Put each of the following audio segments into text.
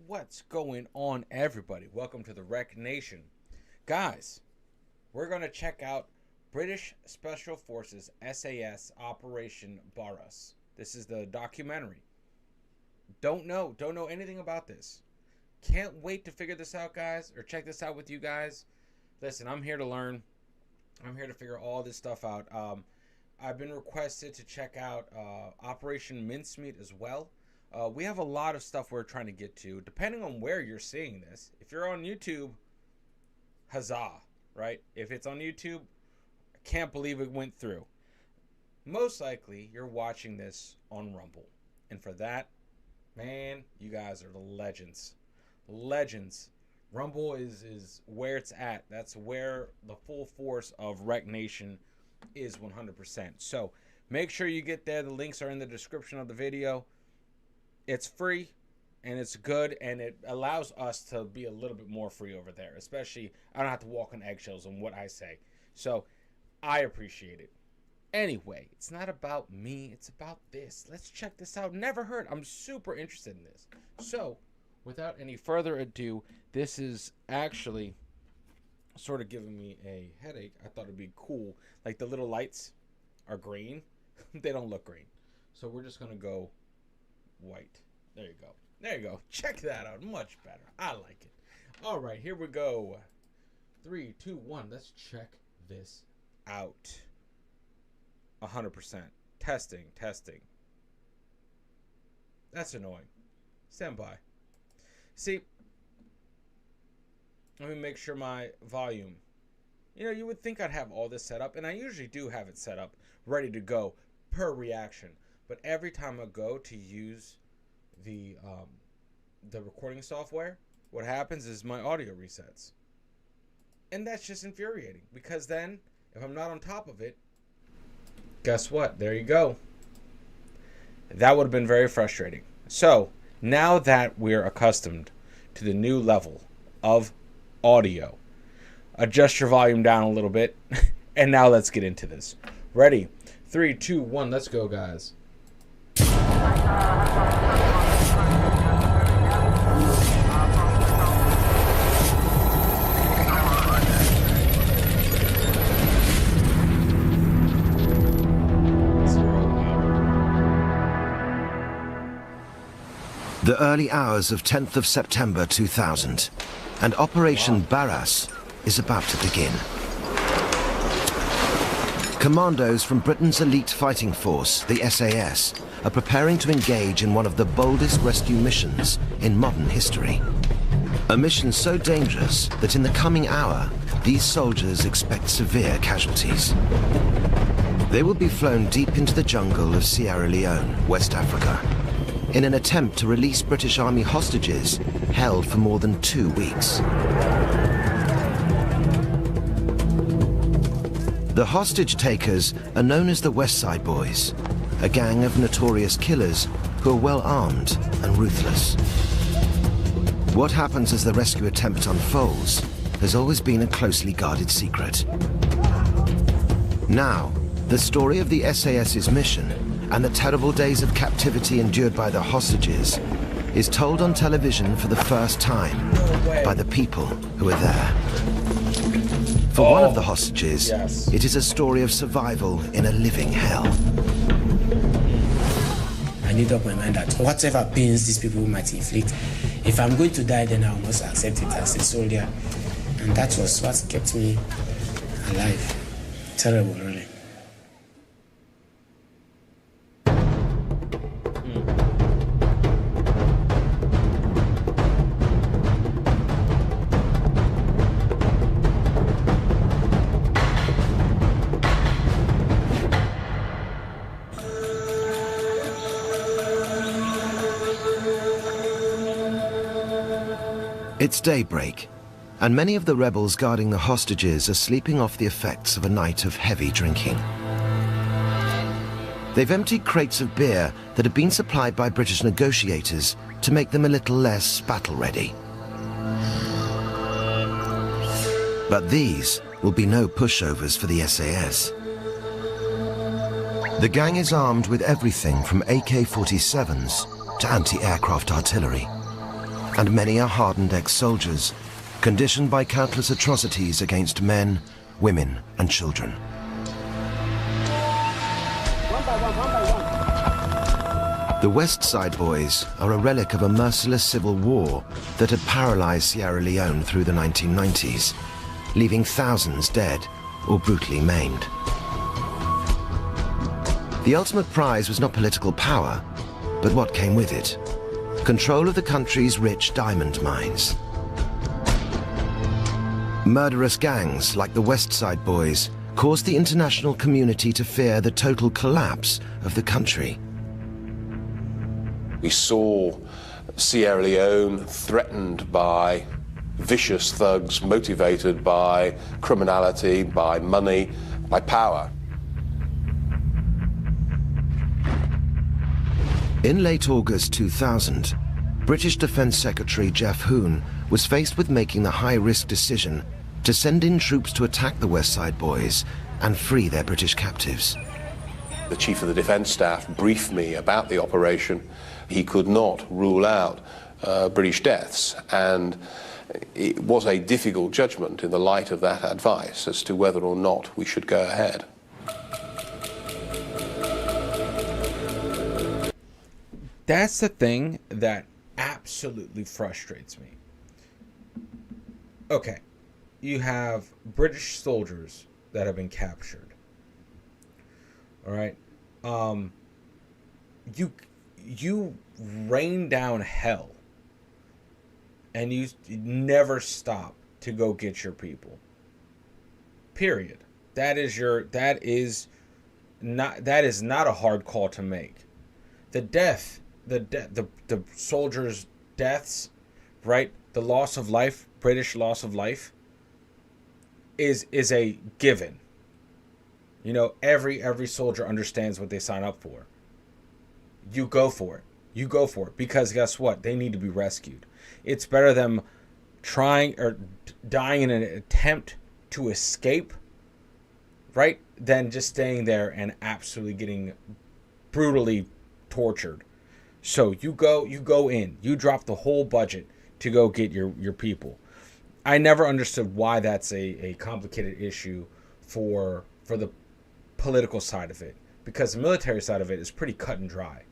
What's going on, everybody? Welcome to the Rec Nation. Guys, we're going to check out British Special Forces SAS Operation Barras. This is the documentary. Don't know anything about this. Can't wait to figure this out, guys, or check this out with you guys. Listen, I'm here to learn. I'm here to figure all this stuff out. I've been requested to check out Operation Mincemeat as well. We have a lot of stuff we're trying to get to, depending on where you're seeing this. If you're on YouTube, huzzah, right? If it's on YouTube, I can't believe it went through. Most likely, you're watching this on Rumble. And for that, man, you guys are the legends. Legends. Rumble is where it's at. That's where the full force of Rec Nation is 100%. So make sure you get there. The links are in the description of the video. It's free and it's good, and it allows us to be a little bit more free over there. Especially, I don't have to walk on eggshells on what I say. So I appreciate it. Anyway, it's not about me. It's about this. Let's check this out. Never heard. I'm super interested in this. So without any further ado, this is actually sort of giving me a headache. I thought it'd be cool. Like the little lights are green. They don't look green. So we're just going to go white. There you go. There you go. Check that out. Much better. I like it. All right, here we go. 3, 2, 1. Let's check this out. 100%. Testing. That's annoying. Stand by. See, let me make sure my volume. You know, you would think I'd have all this set up, and I usually do have it set up, ready to go per reaction. But every time I go to use the recording software, what happens is my audio resets. And that's just infuriating, because then if I'm not on top of it, guess what? There you go. That would have been very frustrating. So now that we're accustomed to the new level of audio, adjust your volume down a little bit. And now let's get into this. Ready? 3, 2, 1, let's go, guys. The early hours of 10th of September 2000, and Operation Barras is about to begin. Commandos from Britain's elite fighting force, the SAS, are preparing to engage in one of the boldest rescue missions in modern history. A mission so dangerous that in the coming hour, these soldiers expect severe casualties. They will be flown deep into the jungle of Sierra Leone, West Africa, in an attempt to release British Army hostages held for more than 2 weeks. The hostage takers are known as the West Side Boys, a gang of notorious killers who are well armed and ruthless. What happens as the rescue attempt unfolds has always been a closely guarded secret. Now, the story of the SAS's mission and the terrible days of captivity endured by the hostages is told on television for the first time by the people who are there. For one of the hostages, it is a story of survival in a living hell. I made up my mind that whatever pains these people might inflict, if I'm going to die, then I must accept it as a soldier. And that was what kept me alive. Terrible, really. It's daybreak, and many of the rebels guarding the hostages are sleeping off the effects of a night of heavy drinking. They've emptied crates of beer that have been supplied by British negotiators to make them a little less battle-ready. But these will be no pushovers for the SAS. The gang is armed with everything from AK-47s to anti-aircraft artillery. and many are hardened ex-soldiers, conditioned by countless atrocities against men, women, and children. The West Side Boys are a relic of a merciless civil war that had paralyzed Sierra Leone through the 1990s, leaving thousands dead or brutally maimed. The ultimate prize was not political power, but what came with it: control of the country's rich diamond mines. Murderous gangs like the West Side Boys caused the international community to fear the total collapse of the country. We saw Sierra Leone threatened by vicious thugs motivated by criminality, by money, by power. In late August 2000, British Defence Secretary Jeff Hoon was faced with making the high-risk decision to send in troops to attack the West Side Boys and free their British captives. The Chief of the Defence Staff briefed me about the operation. He could not rule out British deaths, and it was a difficult judgment in the light of that advice as to whether or not we should go ahead. That's the thing that absolutely frustrates me. Okay, you have British soldiers that have been captured. All right, you rain down hell, and you never stop to go get your people. Period. That is not a hard call to make. The soldiers' deaths, right? The loss of life, British loss of life, is a given. You know, every soldier understands what they sign up for. You go for it. You go for it, because guess what? They need to be rescued. It's better them trying or dying in an attempt to escape, right, than just staying there and absolutely getting brutally tortured. So you go in. You drop the whole budget to go get your people. I never understood why that's a complicated issue for the political side of it, because the military side of it is pretty cut and dry.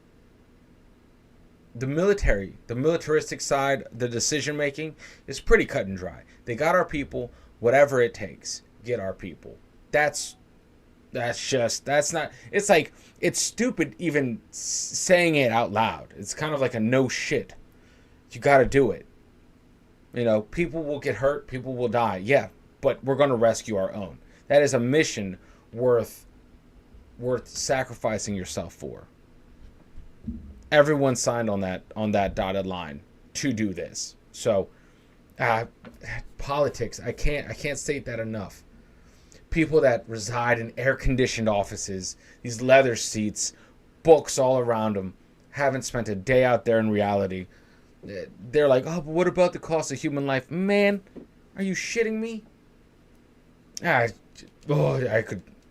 The militaristic side, the decision making is pretty cut and dry. They got our people, whatever it takes, get our people. That's not, it's like, it's stupid even saying it out loud. It's kind of like a no shit. You got to do it. You know, people will get hurt, people will die. Yeah, but we're going to rescue our own. That is a mission worth sacrificing yourself for. Everyone signed on that dotted line to do this. So, politics, I can't state that enough. People that reside in air-conditioned offices, these leather seats, books all around them, haven't spent a day out there in reality. They're like, oh, but what about the cost of human life? Man, are you shitting me? I'm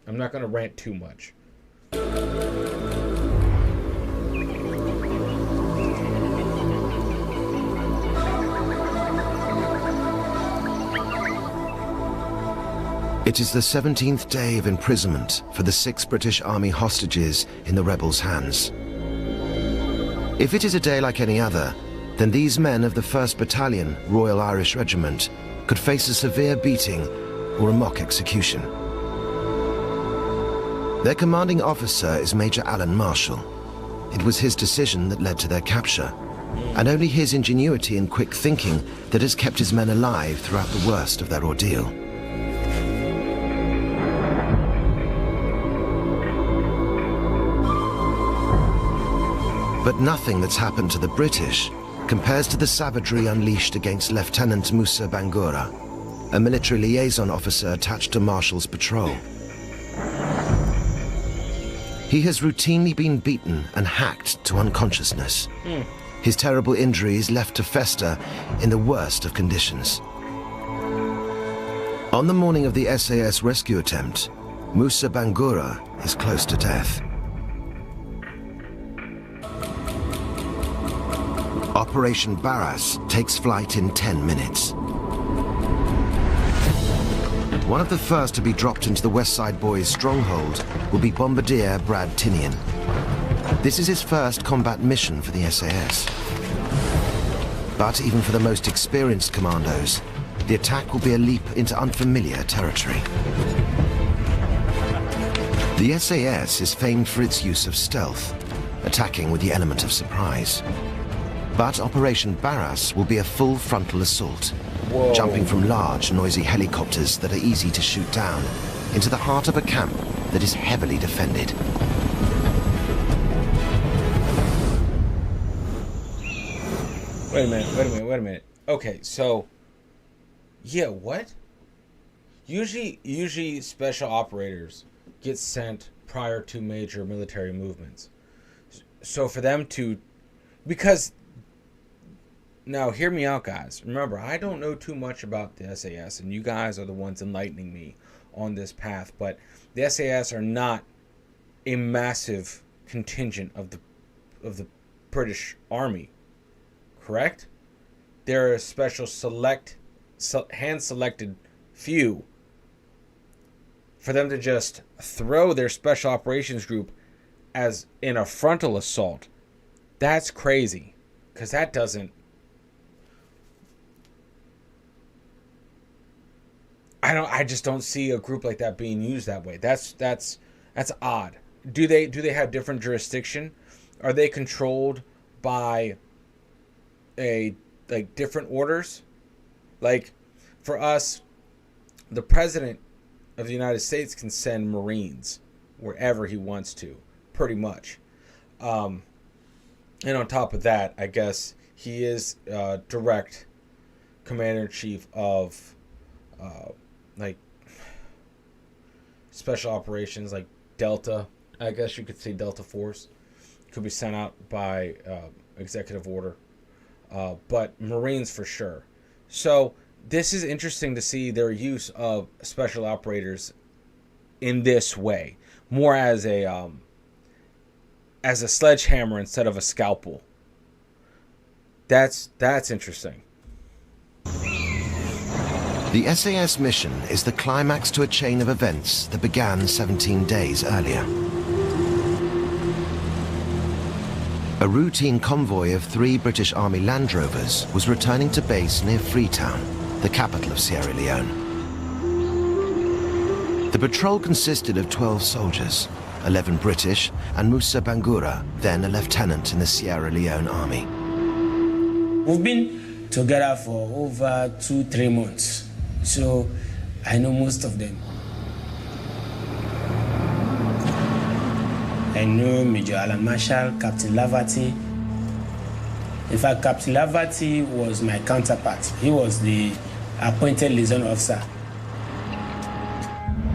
not going to rant too much. It is the 17th day of imprisonment for the 6 British Army hostages in the rebels' hands. If it is a day like any other, then these men of the 1st Battalion, Royal Irish Regiment, could face a severe beating or a mock execution. Their commanding officer is Major Alan Marshall. It was his decision that led to their capture, and only his ingenuity and quick thinking that has kept his men alive throughout the worst of their ordeal. But nothing that's happened to the British compares to the savagery unleashed against Lieutenant Musa Bangura, a military liaison officer attached to Marshall's patrol. He has routinely been beaten and hacked to unconsciousness. His terrible injuries left to fester in the worst of conditions. On the morning of the SAS rescue attempt, Musa Bangura is close to death. Operation Barras takes flight in 10 minutes. One of the first to be dropped into the West Side Boys' stronghold will be Bombardier Brad Tinian. This is his first combat mission for the SAS. But even for the most experienced commandos, the attack will be a leap into unfamiliar territory. The SAS is famed for its use of stealth, attacking with the element of surprise. But Operation Barras will be a full frontal assault, jumping from large, noisy helicopters that are easy to shoot down into the heart of a camp that is heavily defended. Wait a minute. Okay, so, yeah, what? Usually special operators get sent prior to major military movements. So for them to, because, now hear me out, guys. Remember, I don't know too much about the SAS, and you guys are the ones enlightening me on this path, but the SAS are not a massive contingent of the British Army. Correct? They're a special hand-selected few. For them to just throw their special operations group as in a frontal assault, that's crazy. Because that doesn't... I just don't see a group like that being used that way. That's odd. Do they have different jurisdiction? Are they controlled by different orders? Like, for us, the president of the United States can send Marines wherever he wants to, pretty much. And on top of that, I guess he is direct commander-in-chief of special operations, like Delta. I guess you could say Delta Force could be sent out by executive order. But Marines for sure. So this is interesting to see their use of special operators in this way, more as a sledgehammer instead of a scalpel. That's interesting. The SAS mission is the climax to a chain of events that began 17 days earlier. A routine convoy of 3 British Army Land Rovers was returning to base near Freetown, the capital of Sierra Leone. The patrol consisted of 12 soldiers, 11 British, and Musa Bangura, then a lieutenant in the Sierra Leone Army. We've been together for over 2-3 months, so I know most of them. I know Major Alan Marshall, Captain Laverty. In fact, Captain Laverty was my counterpart. He was the appointed liaison officer.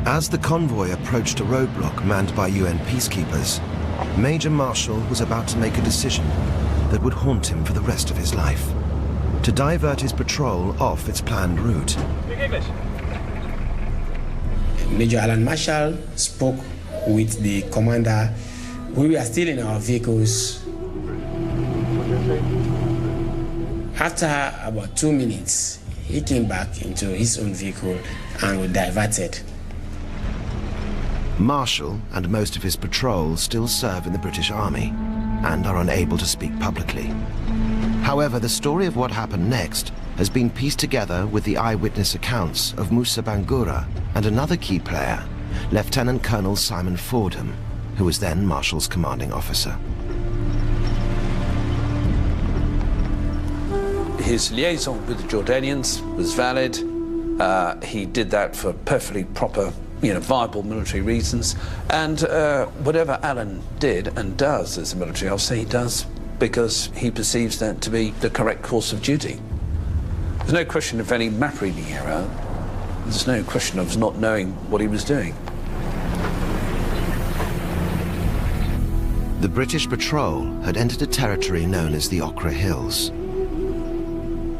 As the convoy approached a roadblock manned by UN peacekeepers, Major Marshall was about to make a decision that would haunt him for the rest of his life: to divert his patrol off its planned route. Major Alan Marshall spoke with the commander. We were still in our vehicles. After about 2 minutes, he came back into his own vehicle and we diverted. Marshall and most of his patrol still serve in the British Army and are unable to speak publicly. However, the story of what happened next has been pieced together with the eyewitness accounts of Musa Bangura and another key player, Lieutenant Colonel Simon Fordham, who was then Marshall's commanding officer. His liaison with the Jordanians was valid. He did that for perfectly proper, viable military reasons. And whatever Alan did and does as a military officer, he does because he perceives that to be the correct course of duty. There's no question of any map reading error. There's no question of not knowing what he was doing. The British patrol had entered a territory known as the Okra Hills.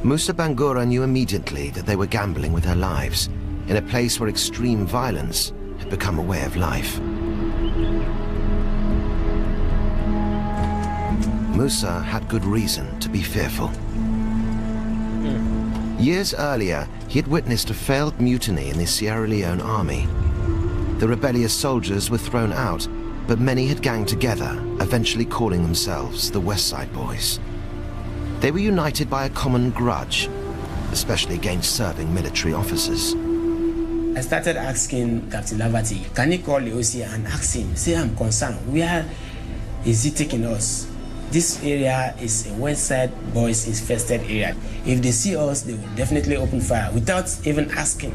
Musa Bangura knew immediately that they were gambling with their lives in a place where extreme violence had become a way of life. Musa had good reason to be fearful. Years earlier, he had witnessed a failed mutiny in the Sierra Leone army. The rebellious soldiers were thrown out, but many had ganged together, eventually calling themselves the West Side Boys. They were united by a common grudge, especially against serving military officers. I started asking Captain Laverty, can he call the OC and ask him, say I'm concerned, where is he taking us? This area is a West Side Boys infested area. If they see us, they will definitely open fire without even asking.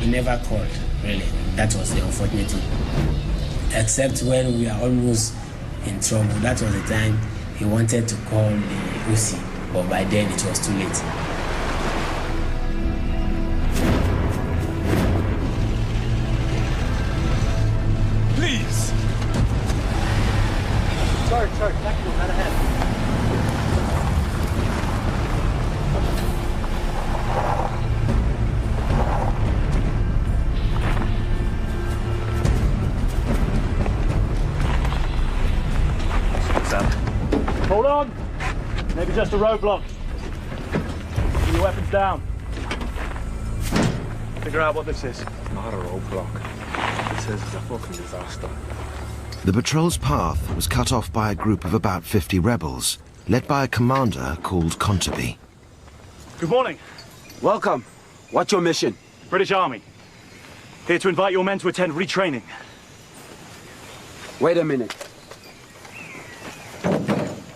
He never called, really. That was the unfortunate thing. Except when we are almost in trouble. That was the time he wanted to call the OC, but by then it was too late. Sorry, thank you, right ahead. Hold on! Maybe just a roadblock. Put your weapons down. Figure out what this is. Not a roadblock. It says it's a fucking disaster. The patrol's path was cut off by a group of about 50 rebels, led by a commander called Contaby. Good morning. Welcome. What's your mission? British Army. Here to invite your men to attend retraining. Wait a minute.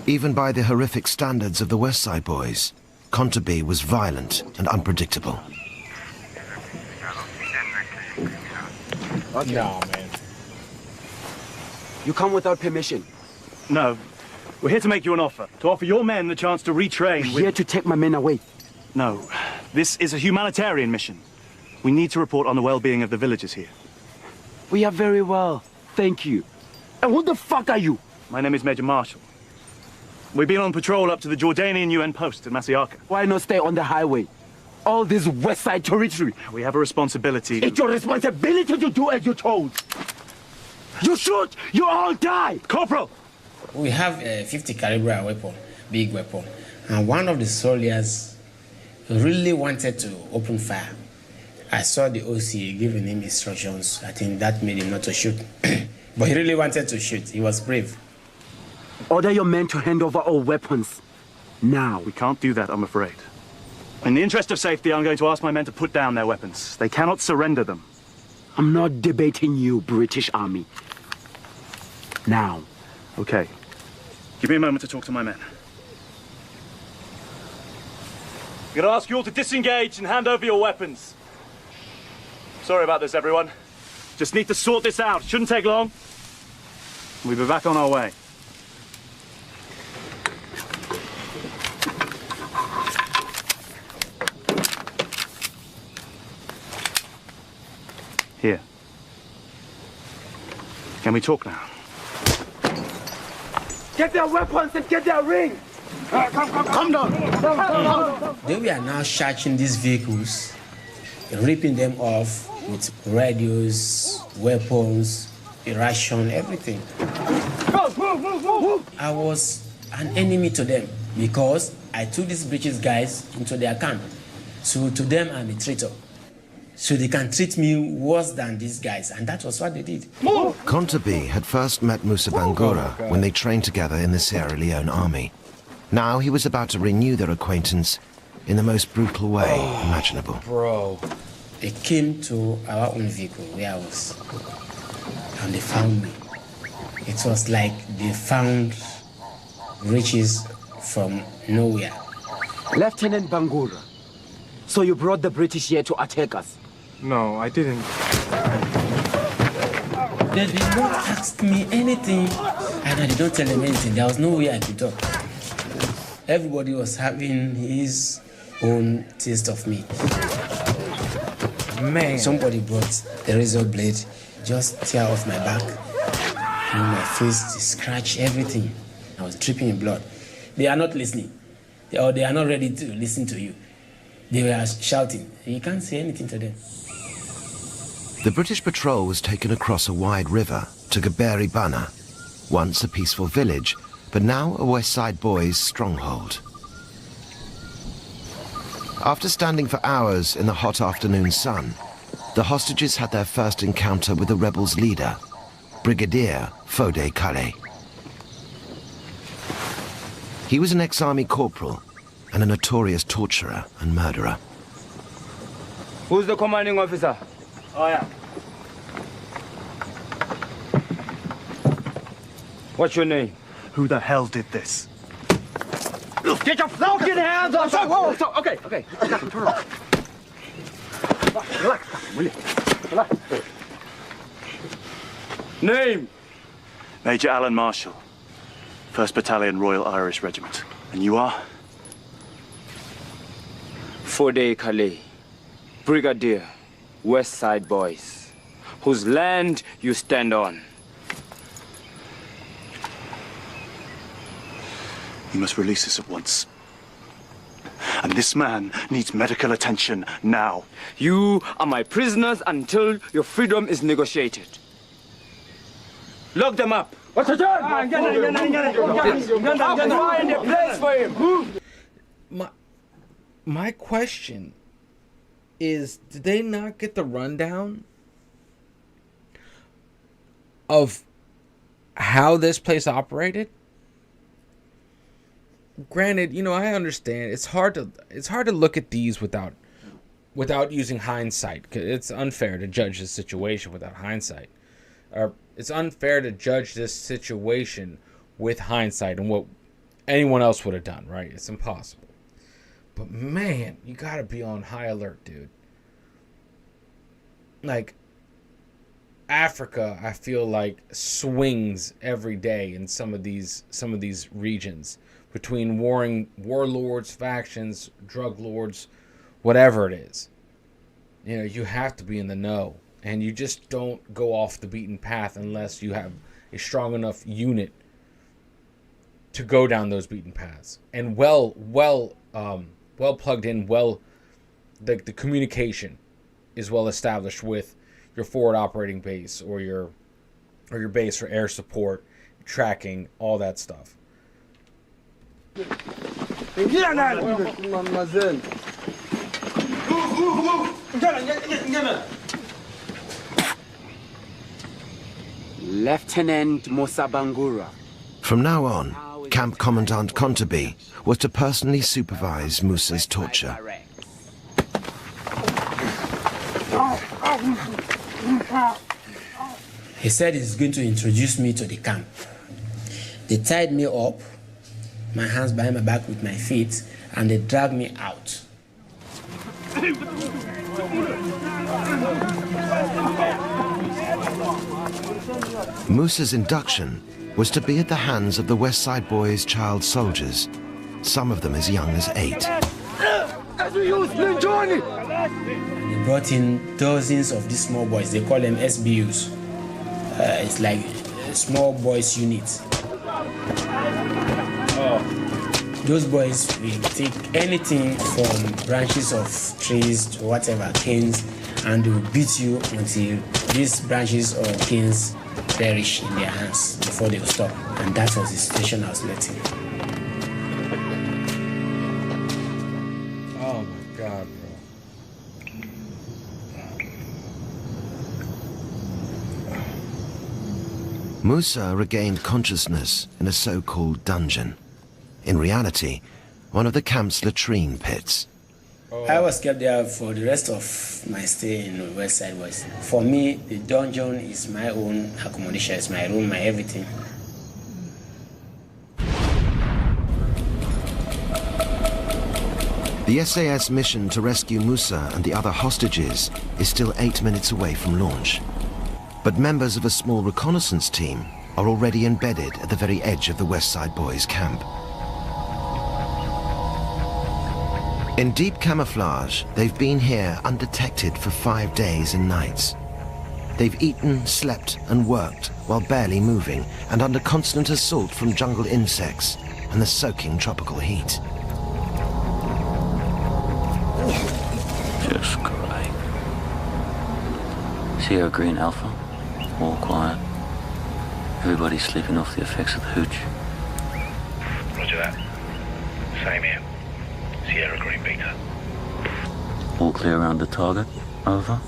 Even by the horrific standards of the West Side Boys, Contaby was violent and unpredictable. Okay. Nah, man. You come without permission. No. We're here to make you an offer. To offer your men the chance to retrain You're here to take my men away. No. This is a humanitarian mission. We need to report on the well-being of the villagers here. We are very well. Thank you. And who the fuck are you? My name is Major Marshall. We've been on patrol up to the Jordanian UN post in Masiaka. Why not stay on the highway? All this West Side territory. We have a responsibility. It's your responsibility to do as you're told. You shoot, you all die. Corporal! We have a 50 caliber weapon, big weapon. And one of the soldiers really wanted to open fire. I saw the OC giving him instructions. I think that made him not to shoot. But he really wanted to shoot. He was brave. Order your men to hand over all weapons. Now. We can't do that, I'm afraid. In the interest of safety, I'm going to ask my men to put down their weapons. They cannot surrender them. I'm not debating you, British Army. Now. Okay. Give me a moment to talk to my men. I'm going to ask you all to disengage and hand over your weapons. Sorry about this, everyone. Just need to sort this out. Shouldn't take long. We'll be back on our way. Here. Can we talk now? Get their weapons and get their ring! Come down! They were now searching these vehicles, ripping them off with radios, weapons, ration, everything. I was an enemy to them because I took these British guys into their camp. So to them, I'm a traitor. So they can treat me worse than these guys, and that was what they did. Contaby had first met Musa Bangura when they trained together in the Sierra Leone army. Now he was about to renew their acquaintance in the most brutal way imaginable. Bro. They came to our own vehicle where I was, and they found me. It was like they found riches from nowhere. Lieutenant Bangura, so you brought the British here to attack us? No, I didn't. They did not ask me anything, and I did not tell them anything. There was no way I could talk. Everybody was having his own taste of me. Man. Somebody brought the razor blade, just tear off my back, and my face, scratch, everything. I was dripping in blood. They are not listening, or they are not ready to listen to you. They were shouting. You can't say anything to them. The British patrol was taken across a wide river to Gaberi Bana, once a peaceful village, but now a West Side Boys stronghold. After standing for hours in the hot afternoon sun, the hostages had their first encounter with the rebels' leader, Brigadier Fode Kale. He was an ex-army corporal and a notorious torturer and murderer. Who's the commanding officer? Oh, yeah. What's your name? Who the hell did this? Get your fucking hands off! Whoa, whoa, okay. Turn around. Relax, will you? Relax. Name? Major Alan Marshall, 1st Battalion Royal Irish Regiment. And you are? Fode Kale, Brigadier, West Side Boys, whose land you stand on. You must release us at once. And this man needs medical attention now. You are my prisoners until your freedom is negotiated. Lock them up. What's the job? Find a place for him. My question is, did they not get the rundown of how this place operated? Granted, you know, I understand it's hard to look at these without using hindsight. 'Cause it's unfair to judge this situation without hindsight, or it's unfair to judge this situation with hindsight and what anyone else would have done. Right? It's impossible. But man, you gotta be on high alert, dude. Like, Africa, I feel like swings every day in some of these regions between warlords, factions, drug lords, whatever it is. You know, you have to be in the know, and you just don't go off the beaten path unless you have a strong enough unit to go down those beaten paths and well plugged in. The communication is well established with your forward operating base or your base for air support, tracking, all that stuff. Lieutenant Musa Bangura. From now on, Camp Commandant Kontabi was to personally supervise Musa's torture. He said he's going to introduce me to the camp. They tied me up, my hands behind my back with my feet, and they dragged me out. Musa's induction was to be at the hands of the West Side Boys' child soldiers, some of them as young as 8. They brought in dozens of these small boys. They call them SBUs. It's like a small boys unit. Those boys will take anything from branches of trees to whatever, canes, and they will beat you until these branches or canes perish in their hands before they will stop. And that was the situation I was left in. Oh my God, bro. Musa regained consciousness in a so-called dungeon. In reality, one of the camp's latrine pits. I was kept there for the rest of my stay in West Side Boys. For me, the dungeon is my own accommodation, it's my room, my everything. The SAS mission to rescue Musa and the other hostages is still 8 minutes away from launch. But members of a small reconnaissance team are already embedded at the very edge of the West Side Boys camp. In deep camouflage, they've been here undetected for 5 days and nights. They've eaten, slept, and worked while barely moving and under constant assault from jungle insects and the soaking tropical heat. Looks great. Sierra Green Alpha, all quiet. Everybody's sleeping off the effects of the hooch. Roger that. Same here. Sierra Green Beta. All clear around the target. Over.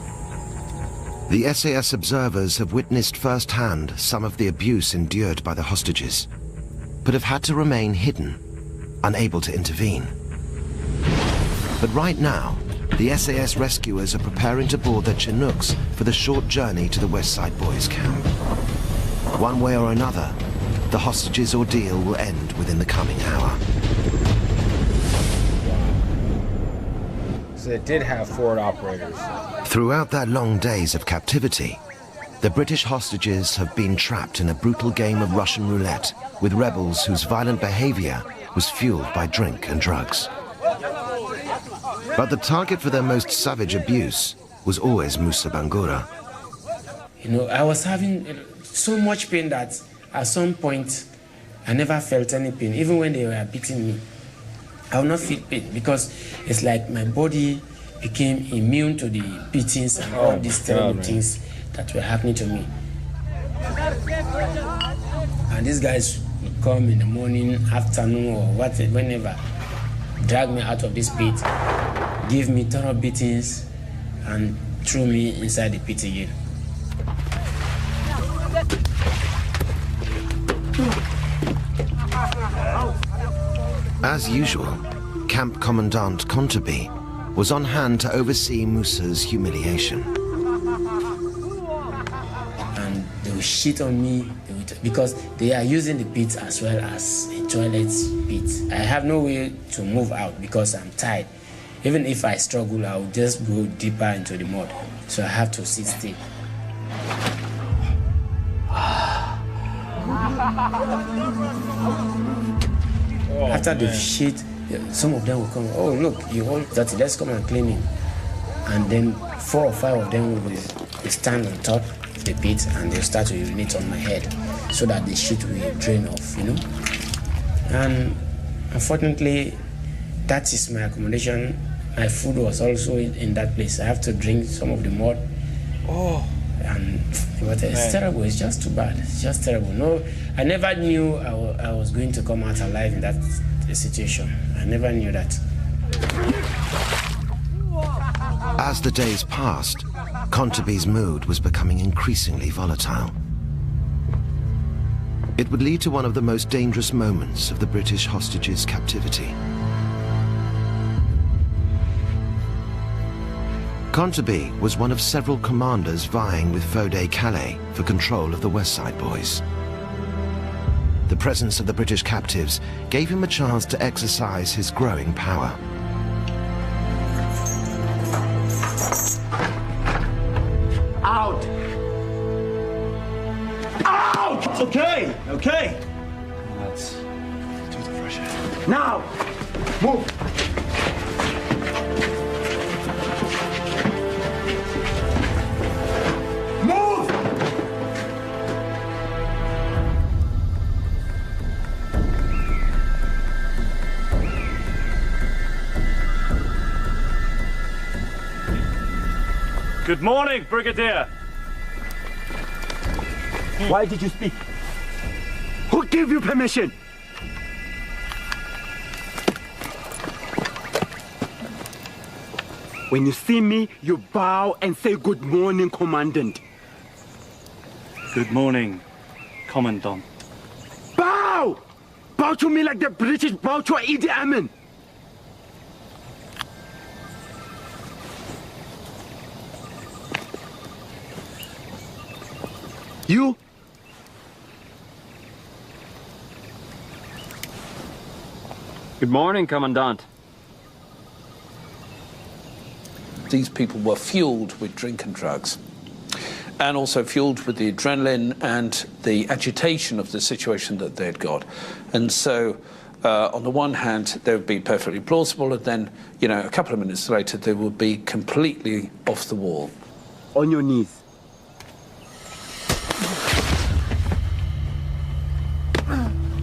The SAS observers have witnessed firsthand some of the abuse endured by the hostages, but have had to remain hidden, unable to intervene. But right now, the SAS rescuers are preparing to board their Chinooks for the short journey to the West Side Boys camp. One way or another, the hostages' ordeal will end within the coming hour. So it did have forward operators. Throughout their long days of captivity, the British hostages have been trapped in a brutal game of Russian roulette with rebels whose violent behavior was fueled by drink and drugs. But the target for their most savage abuse was always Musa Bangura. You know, I was having so much pain that at some point I never felt any pain. Even when they were beating me, I would not feel pain because it's like my body became immune to the beatings and all these terrible things that were happening to me. And these guys would come in the morning, afternoon, or whenever, drag me out of this pit, give me thorough beatings, and threw me inside the pit again. As usual, Camp Commandant Kontabi was on hand to oversee Musa's humiliation. And they will shit on me because they are using the pit as well as a toilet pit. I have no way to move out because I'm tired. Even if I struggle, I will just go deeper into the mud. So I have to sit still. After the shit, some of them will come, oh look, you all dirty, let's come and clean it. And then 4 or 5 of them will stand on top of the pit and they'll start to urinate on my head so that the shit will drain off, you know. And unfortunately, that is my accommodation. My food was also in that place. I have to drink some of the mud. Oh. And it's terrible. It's just too bad. It's just terrible. No, I never knew I was going to come out alive in that situation. I never knew that. As the days passed, Kontabi's mood was becoming increasingly volatile. It would lead to one of the most dangerous moments of the British hostages' captivity. Kontabi was one of several commanders vying with Fode Calais for control of the West Side Boys. The presence of the British captives gave him a chance to exercise his growing power. Out! Out! It's okay, okay. Let's do the fresh air. Now! Move! Good morning, Brigadier. Why did you speak? Who gave you permission? When you see me, you bow and say good morning, Commandant. Good morning, Commandant. Bow! Bow to me like the British bow to Idi Amin. You? Good morning, Commandant. These people were fueled with drink and drugs, and also fueled with the adrenaline and the agitation of the situation that they'd got. And so, on the one hand, they would be perfectly plausible, and then, you know, a couple of minutes later, they would be completely off the wall. On your knees.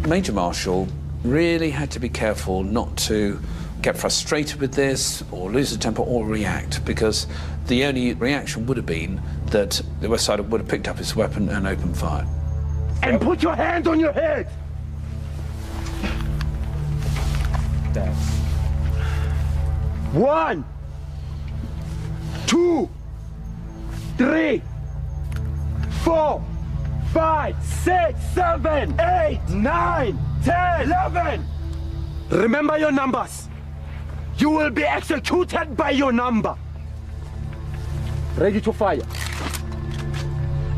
Major Marshall really had to be careful not to get frustrated with this, or lose the temper, or react, because the only reaction would have been that the West Sider would have picked up his weapon and opened fire. And put your hands on your head! That's... 1, 2, 3, 4, 5, 6, 7, 8, 9, 10, 11! Remember your numbers. You will be executed by your number. Ready to fire.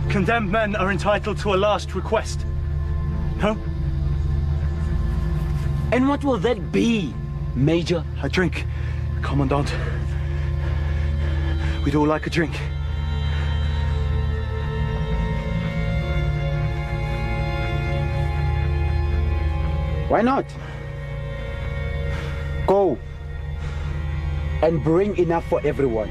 Condemned men are entitled to a last request. No? And what will that be, Major? A drink, Commandant. We'd all like a drink. Why not? Go and bring enough for everyone.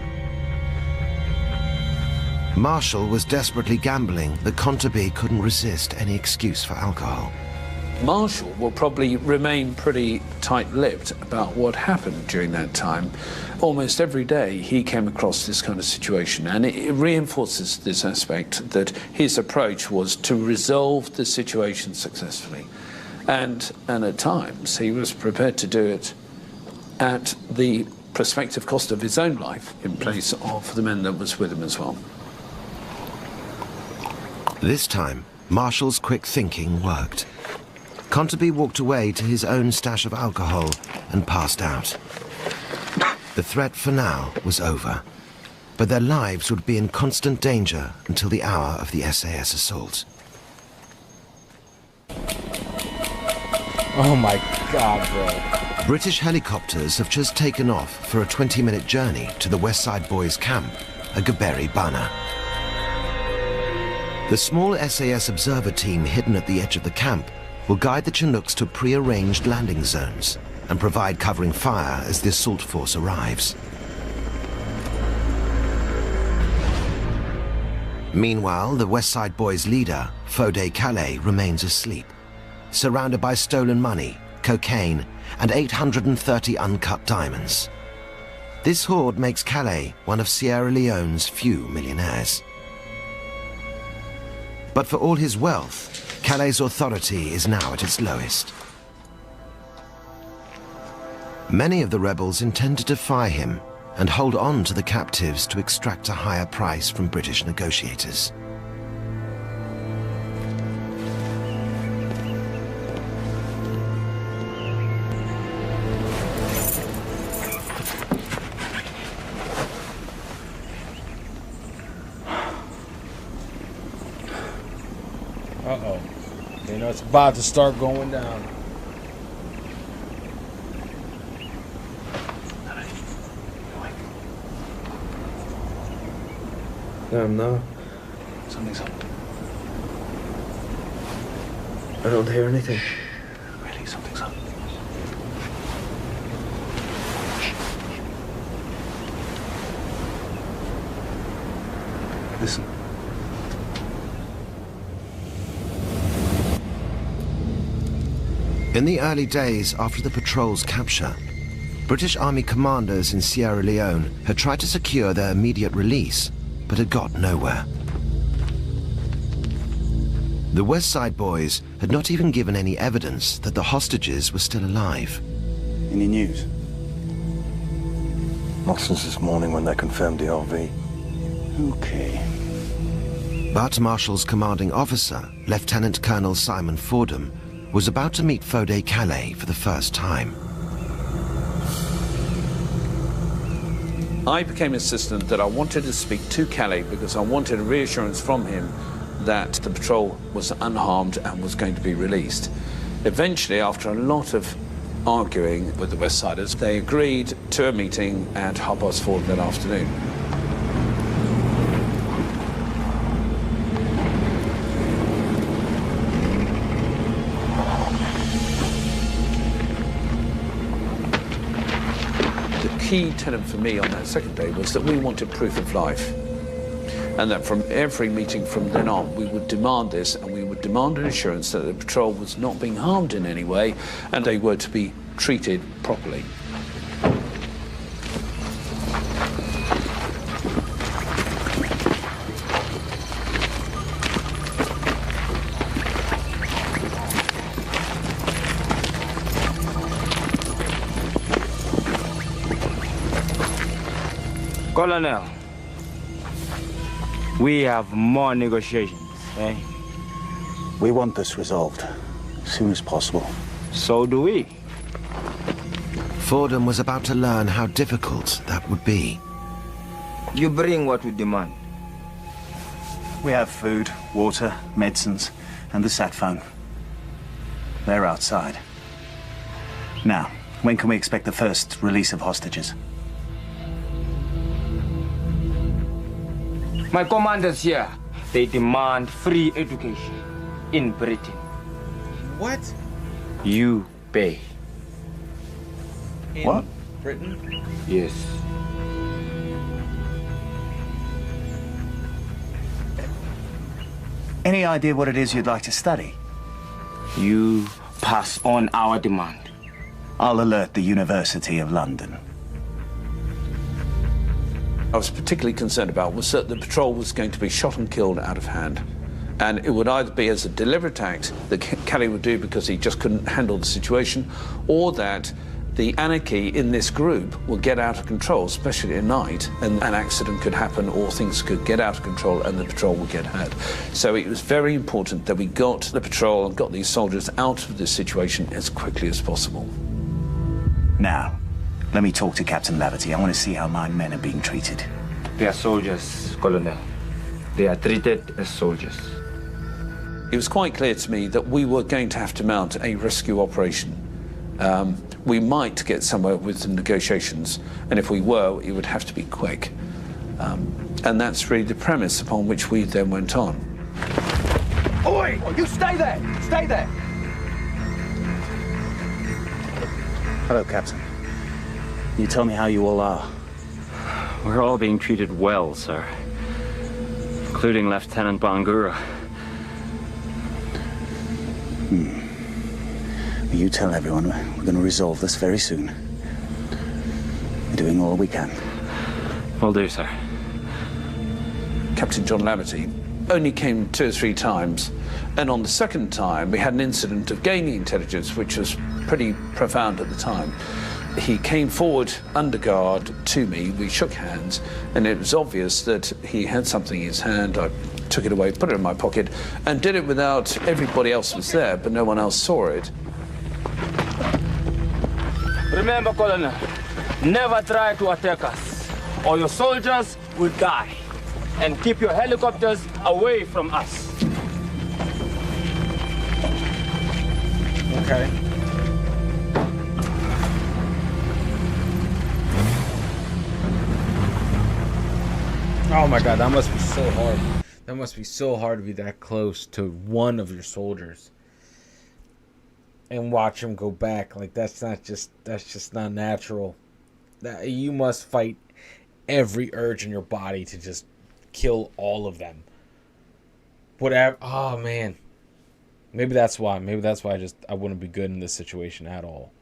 Marshall was desperately gambling that Kontabi couldn't resist any excuse for alcohol. Marshall will probably remain pretty tight-lipped about what happened during that time. Almost every day he came across this kind of situation, and it reinforces this aspect that his approach was to resolve the situation successfully. And at times he was prepared to do it at the prospective cost of his own life in place of the men that was with him as well. This time, Marshall's quick thinking worked. Kontabi walked away to his own stash of alcohol and passed out. The threat for now was over, but their lives would be in constant danger until the hour of the SAS assault. Oh my God, bro. British helicopters have just taken off for a 20-minute journey to the West Side Boys' camp at Gaberi Bana. The small SAS observer team hidden at the edge of the camp will guide the Chinooks to pre-arranged landing zones and provide covering fire as the assault force arrives. Meanwhile, the West Side Boys' leader, Fode Calais, remains asleep, surrounded by stolen money, cocaine, and 830 uncut diamonds. This hoard makes Calais one of Sierra Leone's few millionaires. But for all his wealth, Calais' authority is now at its lowest. Many of the rebels intend to defy him and hold on to the captives to extract a higher price from British negotiators. Uh-oh. You know, it's about to start going down. No. Something's up. I don't hear anything. Really, something's up. Listen. In the early days after the patrol's capture, British Army commanders in Sierra Leone had tried to secure their immediate release, but had got nowhere. The West Side Boys had not even given any evidence that the hostages were still alive. Any news? Not since this morning when they confirmed the RV. Okay. But Marshall's commanding officer, Lieutenant Colonel Simon Fordham, was about to meet Fode Calais for the first time. I became insistent that I wanted to speak to Calais because I wanted a reassurance from him that the patrol was unharmed and was going to be released. Eventually, after a lot of arguing with the West Siders, they agreed to a meeting at 4:30 that afternoon. The key tenet for me on that second day was that we wanted proof of life, and that from every meeting from then on we would demand this, and we would demand an assurance that the patrol was not being harmed in any way and they were to be treated properly. Colonel, we have more negotiations, eh? We want this resolved as soon as possible. So do we. Fordham was about to learn how difficult that would be. You bring what we demand. We have food, water, medicines, and the sat phone. They're outside. Now, when can we expect the first release of hostages? My commanders here, they demand free education in Britain. What? You pay. In What? Britain? Yes. Any idea what it is you'd like to study? You pass on our demand. I'll alert the University of London. I was particularly concerned about was that the patrol was going to be shot and killed out of hand. And it would either be as a deliberate act that Kelly would do because he just couldn't handle the situation, or that the anarchy in this group will get out of control, especially at night, and an accident could happen or things could get out of control and the patrol would get hurt. So it was very important that we got the patrol and got these soldiers out of this situation as quickly as possible. Now, let me talk to Captain Laverty. I want to see how my men are being treated. They are soldiers, Colonel. They are treated as soldiers. It was quite clear to me that we were going to have to mount a rescue operation. We might get somewhere with the negotiations, and if we were, it would have to be quick. And that's really the premise upon which we then went on. Oi! You stay there! Stay there! Hello, Captain. You tell me how you all are. We're all being treated well, sir. Including Lieutenant Bangura. You tell everyone we're going to resolve this very soon. We're doing all we can. Will do, sir. Captain John Laverty only came 2 or 3 times, and on the second time we had an incident of gaining intelligence which was pretty profound at the time. He came forward under guard to me, we shook hands, and it was obvious that he had something in his hand. I took it away, put it in my pocket, and did it without everybody else was there, but no one else saw it. Remember, Colonel, never try to attack us, or your soldiers will die. And keep your helicopters away from us. Okay. Oh my god, that must be so hard. That must be so hard to be that close to one of your soldiers and watch him go back. Like that's just not natural. That you must fight every urge in your body to just kill all of them. Whatever. Oh man. Maybe that's why. Maybe that's why I wouldn't be good in this situation at all.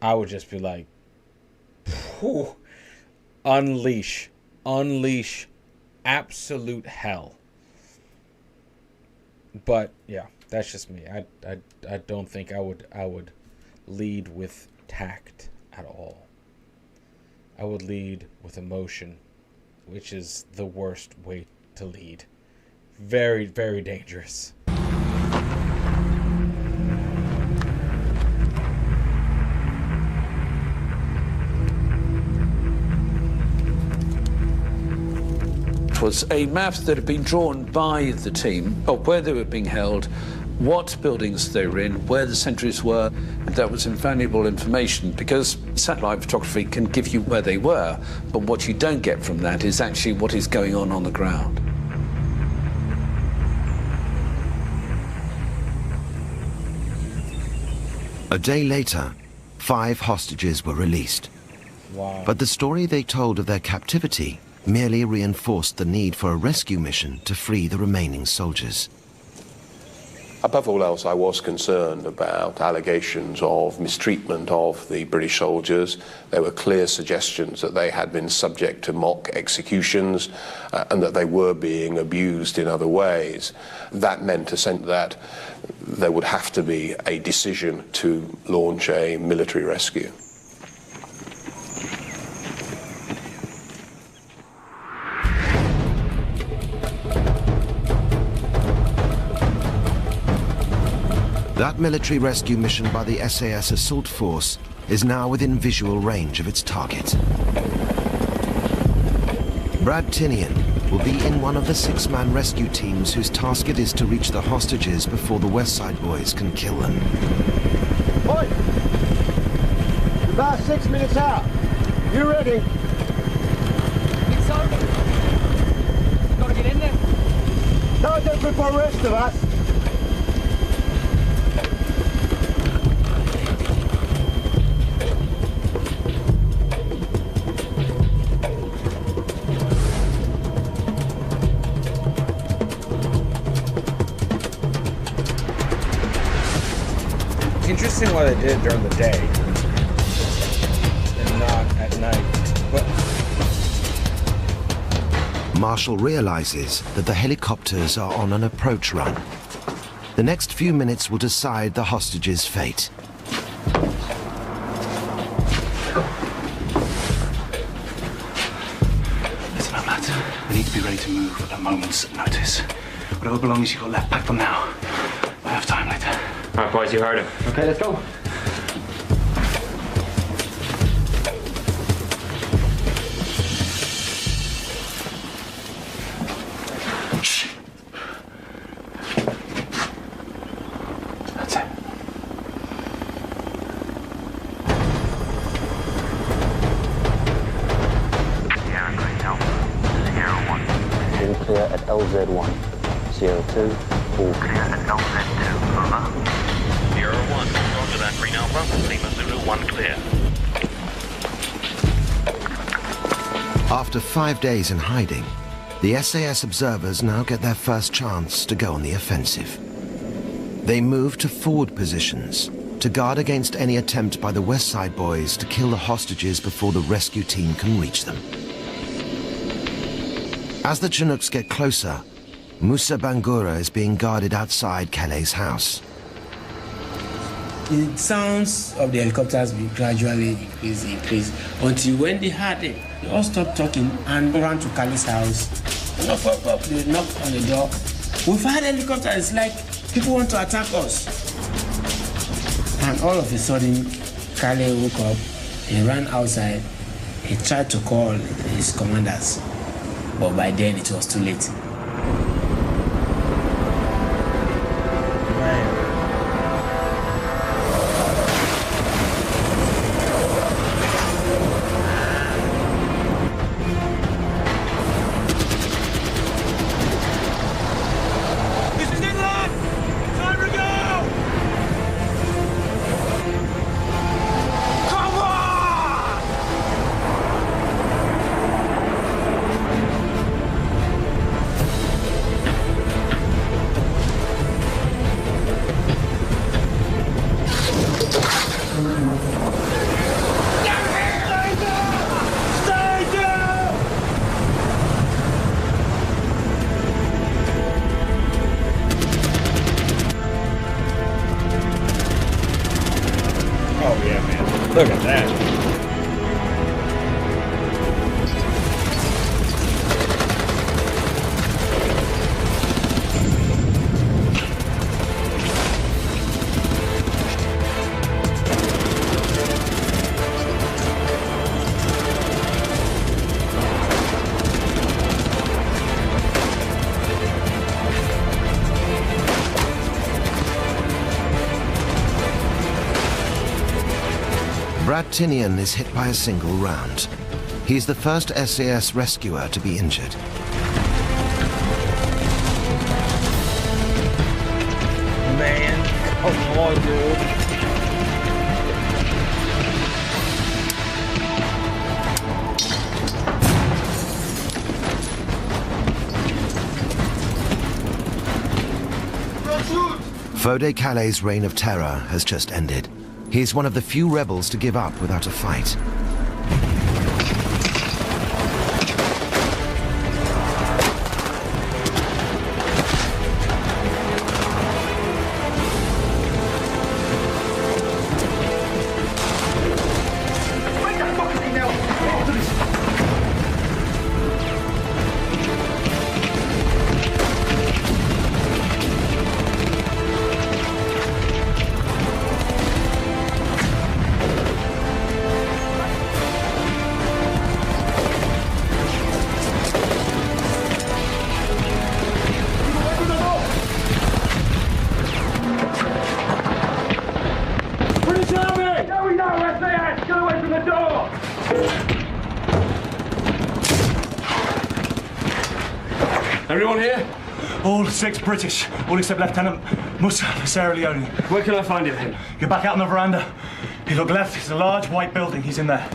I would just be like, whew, unleash absolute hell. But yeah, that's just me. I don't think I would lead with tact at all. I would lead with emotion, which is the worst way to lead. Very, very dangerous. It was a map that had been drawn by the team of where they were being held, what buildings they were in, where the sentries were, and that was invaluable information because satellite photography can give you where they were, but what you don't get from that is actually what is going on the ground. A day later, 5 hostages were released. Wow. But the story they told of their captivity merely reinforced the need for a rescue mission to free the remaining soldiers. Above all else, I was concerned about allegations of mistreatment of the British soldiers. There were clear suggestions that they had been subject to mock executions and that they were being abused in other ways. That meant that there would have to be a decision to launch a military rescue. That military rescue mission by the SAS assault force is now within visual range of its target. Brad Tinian will be in one of the 6-man rescue teams whose task it is to reach the hostages before the West Side Boys can kill them. Oi! About 6 minutes out. You ready? Think so? Gotta get in there. No, don't grip the rest of us. It's interesting why they did it during the day and not at night. But Marshall realizes that the helicopters are on an approach run. The next few minutes will decide the hostages' fate. Listen up, lads. We need to be ready to move at a moment's notice. Whatever belongings you've got left, pack them now. I have time later. All right, boys, you heard him. Okay, let's go. That's it. Sierra Green Alpha, Sierra 1. All clear at LZ1. Sierra 2, all Clear at LZ2, over. Sierra 1, roger that, Green Alpha. Lima Zulu 1 clear. After 5 days in hiding, the SAS observers now get their first chance to go on the offensive. They move to forward positions to guard against any attempt by the West Side Boys to kill the hostages before the rescue team can reach them. As the Chinooks get closer, Musa Bangura is being guarded outside Calais' house. The sounds of the helicopters will gradually increase until when they heard it, they all stopped talking and ran to Kali's house. Knock, knock, knock. They knocked on the door. We fired helicopters. It's like people want to attack us. And all of a sudden, Kali woke up. He ran outside. He tried to call his commanders, but by then it was too late. look at that. Brad Tinian is hit by a single round. He's the first SAS rescuer to be injured. Man, come on, dude. Fode Calais' reign of terror has just ended. He's one of the few rebels to give up without a fight. Everyone here? All 6 British, all except Lieutenant Musa Sierra Leone. Where can I find him? Get back out on the veranda. You look left, there's a large white building. He's in there.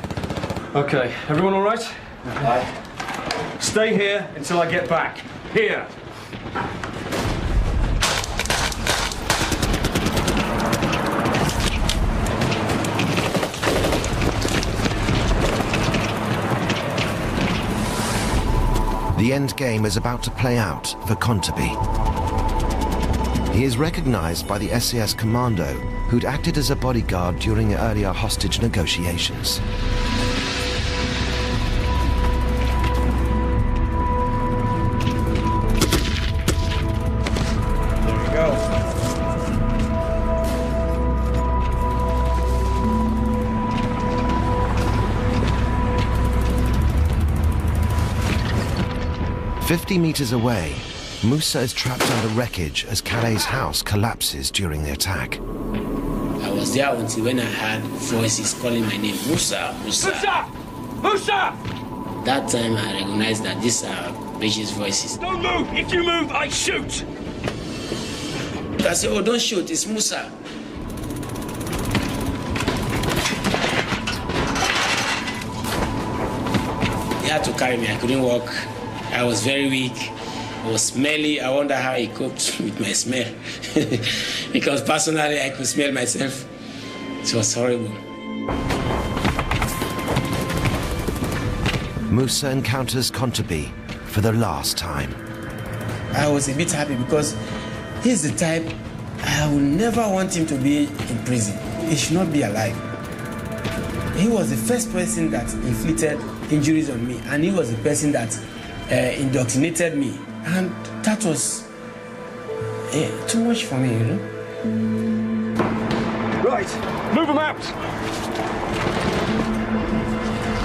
Okay, everyone all right? Aye. Stay here until I get back. Here. The end game is about to play out for Konteby. He is recognized by the SAS commando who'd acted as a bodyguard during earlier hostage negotiations. There you go. "50 meters away, Musa is trapped under wreckage as Calais' house collapses during the attack. I was there until when I heard voices calling my name, Musa, Musa. Musa! Musa! That time I recognized that these are British voices. Don't move! If you move, I shoot! I said, oh, don't shoot, it's Musa. He had to carry me, I couldn't walk. I was very weak. I was smelly. I wonder how he coped with my smell. Because personally, I could smell myself. It was horrible. Musa encounters Konteby for the last time. I was a bit happy because he's the type I would never want him to be in prison. He should not be alive. He was the first person that inflicted injuries on me, and he was the person that indoctrinated me. And that was too much for me, you know? Right, move them out!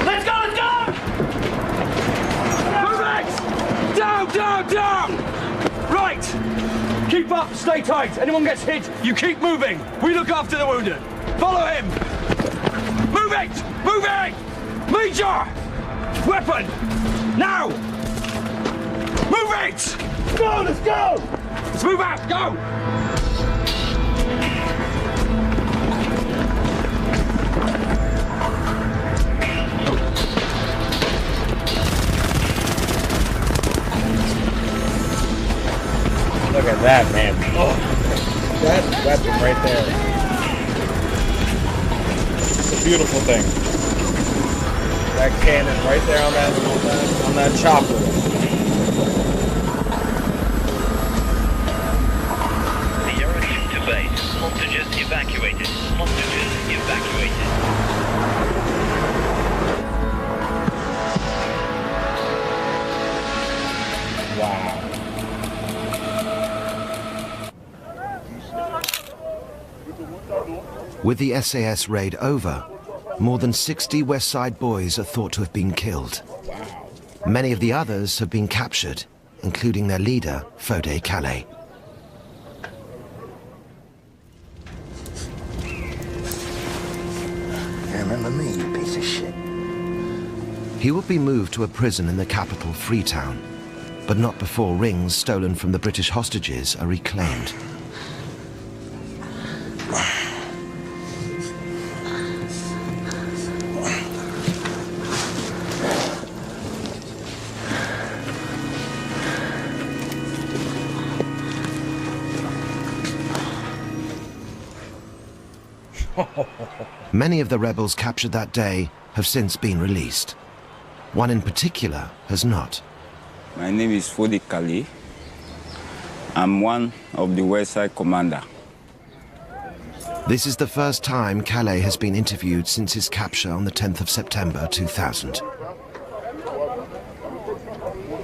Let's go, let's go! Move it! Down, down, down! Right! Keep up, stay tight. Anyone gets hit, you keep moving. We look after the wounded. Follow him! Move it! Move it! Major! Weapon! Now! Move it! Go, let's go! Let's move out, go! Look at that, man. Oh, that weapon right there. It's a beautiful thing. That cannon right there on that chopper. Hostages evacuated. Hostages evacuated. Wow. With the SAS raid over, more than 60 West Side boys are thought to have been killed. Wow. Many of the others have been captured, including their leader, Fode Calais. Remember me, you piece of shit. He will be moved to a prison in the capital, Freetown, but not before rings stolen from the British hostages are reclaimed. Many of the rebels captured that day have since been released. One in particular has not. My name is Fode Calais. I'm one of the West Side commander. This is the first time Calais has been interviewed since his capture on the 10th of September 2000.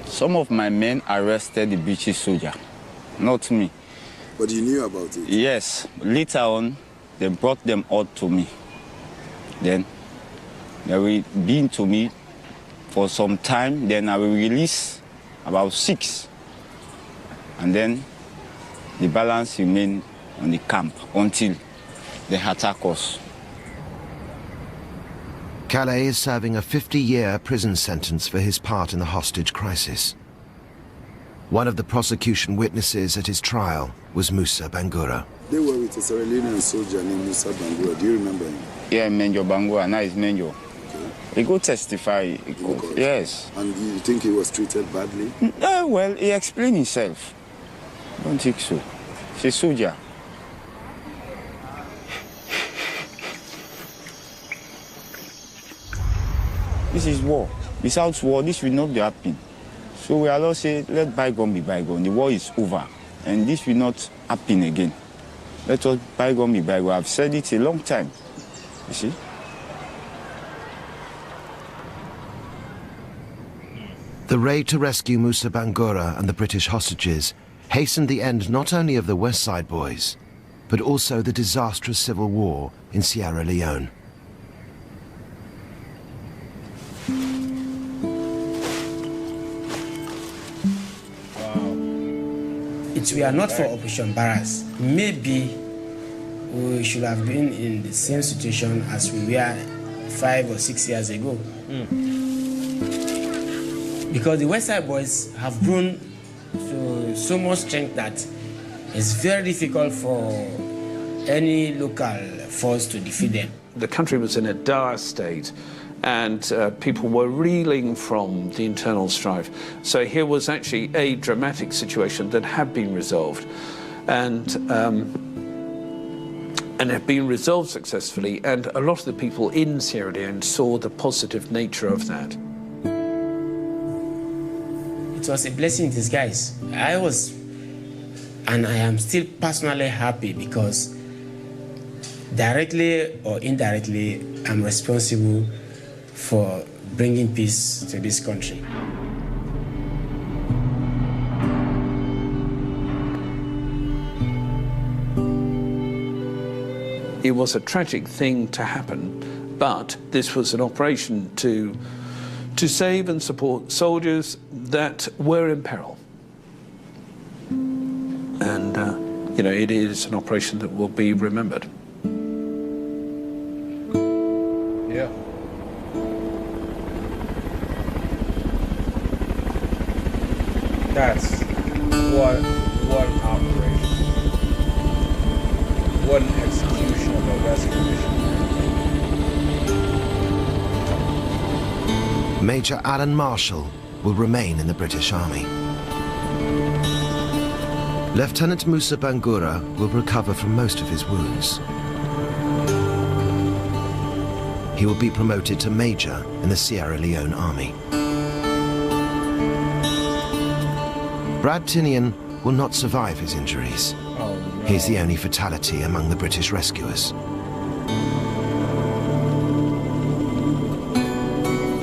Some of my men arrested the British soldier, not me. But you knew about it? Yes. Later on, they brought them out to me. Then they will be to me for some time. Then I will release about 6. And then the balance remain on the camp until they attack us. Calais is serving a 50-year prison sentence for his part in the hostage crisis. One of the prosecution witnesses at his trial was Musa Bangura. They were with a Sierra Leonean soldier named Musa Bangura. Do you remember him? Yeah, Menjo Bangura. Now he's Menjo. He go testify. Yes. And you think he was treated badly? Well, he explained himself. Don't think so. He's a soldier. This is war. Without war, this will not be happening. So we are all saying, let bygone be bygone. The war is over. And this will not happen again. Let us bygone be bygone. I've said it a long time. You see? The raid to rescue Musa Bangura and the British hostages hastened the end not only of the West Side Boys, but also the disastrous civil war in Sierra Leone. If we are not for Operation Barras, maybe we should have been in the same situation as we were 5 or 6 years ago. Because the West Side Boys have grown to so much strength that it's very difficult for any local force to defeat them. The country was in a dire state, and people were reeling from the internal strife. So here was actually a dramatic situation that had been resolved, and had been resolved successfully, and a lot of the people in Sierra Leone saw the positive nature of that. It was a blessing in disguise. I was, and I am still personally happy because directly or indirectly, I'm responsible for bringing peace to this country. It was a tragic thing to happen, but this was an operation to save and support soldiers that were in peril. And, it is an operation that will be remembered. Yeah. That's what an operation. What an execution of a rescue mission. Major Alan Marshall will remain in the British Army. Lieutenant Musa Bangura will recover from most of his wounds. He will be promoted to Major in the Sierra Leone Army. Brad Tinian will not survive his injuries. Oh, no. He's the only fatality among the British rescuers.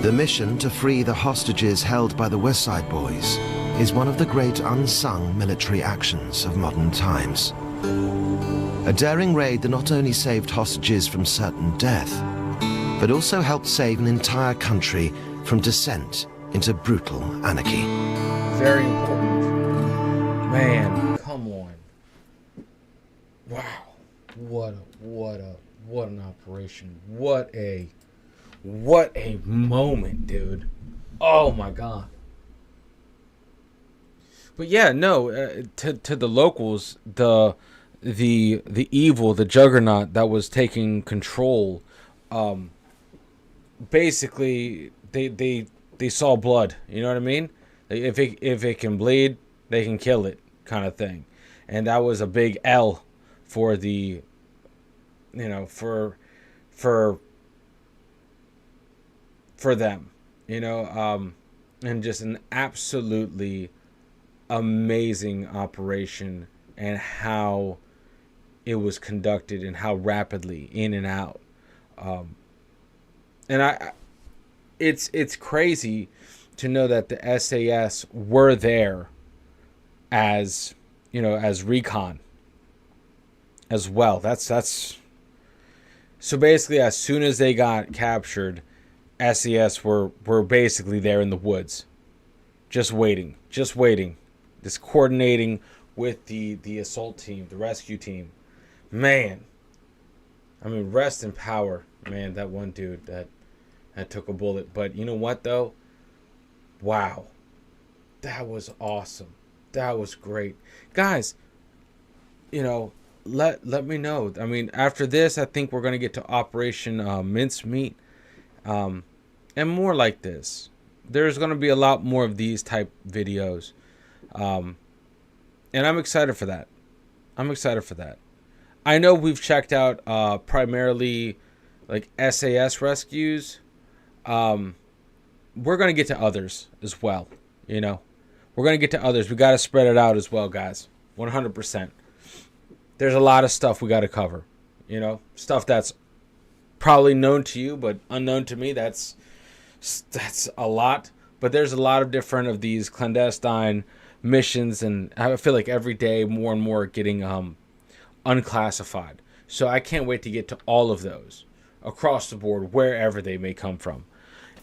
The mission to free the hostages held by the West Side Boys is one of the great unsung military actions of modern times. A daring raid that not only saved hostages from certain death, but also helped save an entire country from descent into brutal anarchy. Very important. Man, come on. Wow. What an operation. What a moment, dude. Oh my God. But yeah, no, to the locals, the evil, the juggernaut that was taking control, basically they saw blood. You know what I mean? If it can bleed, they can kill it, kind of thing. And that was a big L for the, for them, and just an absolutely amazing operation, and how it was conducted and how rapidly in and out. And it's crazy to know that the SAS were there as recon as well. That's so basically, as soon as they got captured, SAS were basically there in the woods, just waiting, just coordinating with the assault team, the rescue team. Man, I mean, rest in power, man, that one dude that took a bullet. But you know what, though? Wow. That was awesome. That was great. Guys, you know, let me know. I mean, after this, I think we're going to get to Operation Mincemeat. And more like this. There's going to be a lot more of these type videos. And I'm excited for that. I'm excited for that. I know we've checked out primarily like SAS rescues. We're going to get to others as well, you know. We're going to get to others. We got to spread it out as well, guys. 100%. There's a lot of stuff we got to cover, you know. Stuff that's probably known to you but unknown to me. That's a lot. But there's a lot of different of these clandestine missions, and I feel like every day more and more getting unclassified. So I can't wait to get to all of those across the board, wherever they may come from.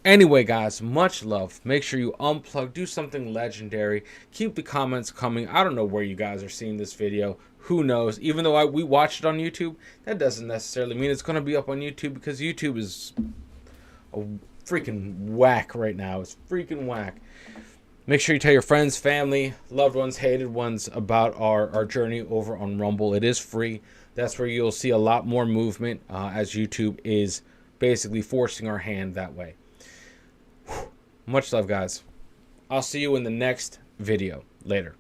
Anyway, guys, much love. Make sure you unplug, do something legendary. Keep the comments coming. I don't know where you guys are seeing this video. Who knows? Even though we watched it on YouTube, that doesn't necessarily mean it's going to be up on YouTube, because YouTube is a freaking whack right now. It's freaking whack. Make sure you tell your friends, family, loved ones, hated ones about our journey over on Rumble. It is free. That's where you'll see a lot more movement as YouTube is basically forcing our hand that way. Much love, guys. I'll see you in the next video. Later.